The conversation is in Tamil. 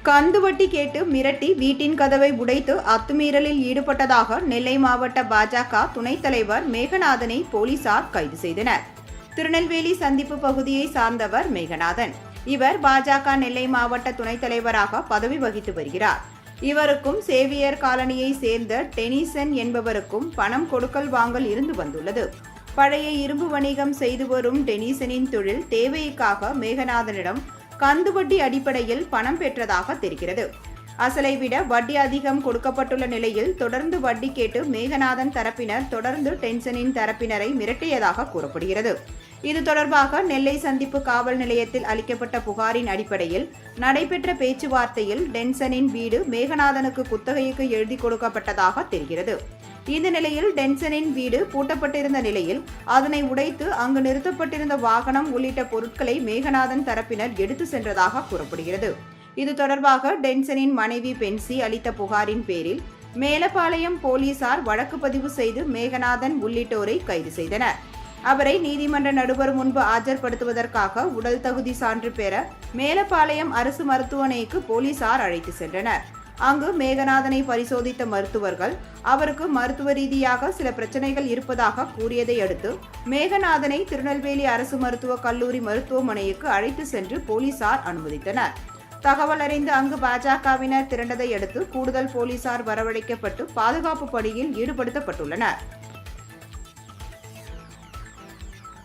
கந்துவட்டி கேட்டு மிரட்டி வீட்டின் கதவை உடைத்து அத்துமீறலில் ஈடுபட்டதாக நெல்லை மாவட்ட பாஜக துணைத் தலைவர் மேகநாதனை போலீசார் கைது செய்தனர். திருநெல்வேலி சந்திப்பு பகுதியை சார்ந்தவர் மேகநாதன். இவர் பாஜக நெல்லை மாவட்ட துணைத் தலைவராக பதவி வகித்து வருகிறார். இவருக்கும் சேவியர் காலனியை சேர்ந்த டெனிசன் என்பவருக்கும் பணம் கொடுக்கல் வாங்கல் இருந்து வந்துள்ளது. பழைய இரும்பு வணிகம் செய்து வரும் டெனிசனின் தொழில் தேவைக்காக மேகநாதனிடம் கந்துவட்டி அடிப்படையில் பணம் பெற்றதாக தெரிகிறது. அசலை விட வட்டி அதிகம் கொடுக்கப்பட்டுள்ள நிலையில் தொடர்ந்து வட்டி கேட்டு மேகநாதன் தரப்பினர் தொடர்ந்து டென்சனின் தரப்பினரை மிரட்டியதாக கூறப்படுகிறது. இது தொடர்பாக நெல்லை சந்திப்பு காவல் நிலையத்தில் அளிக்கப்பட்ட புகாரின் அடிப்படையில் நடைபெற்ற பேச்சுவார்த்தையில் டென்சனின் வீடு மேகநாதனுக்கு குத்தகைக்கு எழுதி கொடுக்கப்பட்டதாக தெரிகிறது. இந்த நிலையில் டென்சனின் வீடு பூட்டப்பட்டிருந்த நிலையில் அதனை உடைத்து அங்கு நிறுத்தப்பட்டிருந்த வாகனம் உள்ளிட்ட பொருட்களை மேகநாதன் தரப்பினர் எடுத்து சென்றதாக கூறப்படுகிறது. இது தொடர்பாக டென்சனின் மனைவி பென்சி அளித்த புகாரின் பேரில் மேலப்பாளையம் போலீசார் வழக்கு பதிவு செய்து மேகநாதன் உள்ளிட்டோரை கைது செய்தனர். அவரை நீதிமன்ற நடுவர் முன்பு ஆஜர்படுத்துவதற்காக உடல் தகுதி சான்று பெற மேலப்பாளையம் அரசு மருத்துவமனைக்கு போலீசார் அழைத்து சென்றனர். அங்கு மேகநாதனை பரிசோதித்த மருத்துவர்கள் அவருக்கு மருத்துவ ரீதியாக சில பிரச்சனைகள் இருப்பதாக கூறியதை அடுத்து மேகநாதனை திருநெல்வேலி அரசு மருத்துவக் கல்லூரி மருத்துவமனைக்கு அழைத்து சென்று போலீசார் அனுமதித்தனர். தகவல் அறிந்து அங்கு பாஜகவினர் திரண்டதை அடுத்து கூடுதல் போலீசார் வரவழைக்கப்பட்டு பாதுகாப்பு பணியில் ஈடுபடுத்தப்பட்டுள்ளனர்.